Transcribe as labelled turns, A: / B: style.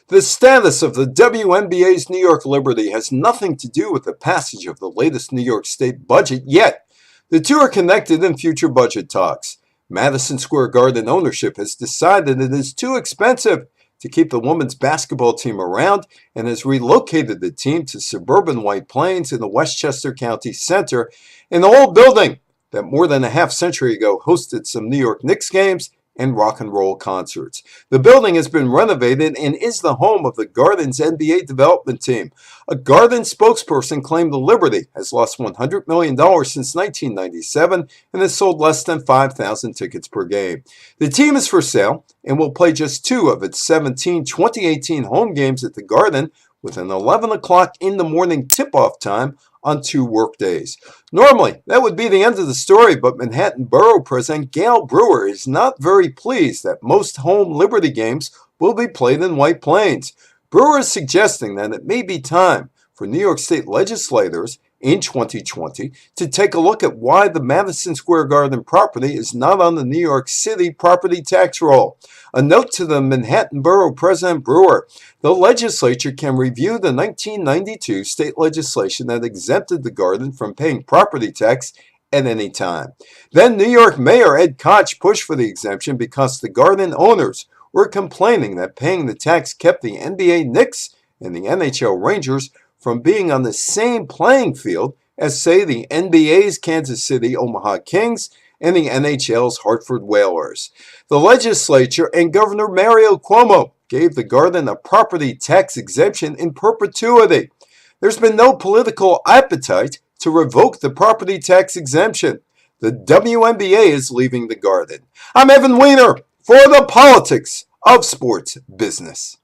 A: The status of the WNBA's New York Liberty has nothing to do with the passage of the latest New York State budget yet. The two are connected in future budget talks. Madison Square Garden ownership has decided it is too expensive to keep the women's basketball team around and has relocated the team to suburban White Plains in the Westchester County Center, an old building that more than a half century ago hosted some New York Knicks games and rock and roll concerts. The building has been renovated and is the home of the Garden's NBA development team. A Garden spokesperson claimed the Liberty has lost $100 million since 1997 and has sold less than 5,000 tickets per game. The team is for sale and will play just 2 of its 17 2018 home games at the Garden with an 11 o'clock in the morning tip-off time on 2 work days. Normally, that would be the end of the story, but Manhattan Borough President Gail Brewer is not very pleased that most home Liberty games will be played in White Plains. Brewer is suggesting that it may be time for New York State legislators in 2020 to take a look at why the Madison Square Garden property is not on the New York City property tax roll. A note to the Manhattan Borough President Brewer: the legislature can review the 1992 state legislation that exempted the Garden from paying property tax at any time. Then New York Mayor Ed Koch pushed for the exemption because the Garden owners were complaining that paying the tax kept the NBA Knicks and the NHL Rangers from being on the same playing field as, say, the NBA's Kansas City-Omaha Kings and the NHL's Hartford Whalers. The legislature and Governor Mario Cuomo gave the Garden a property tax exemption in perpetuity. There's been no political appetite to revoke the property tax exemption. The WNBA is leaving the Garden. I'm Evan Weiner for the Politics of Sports Business.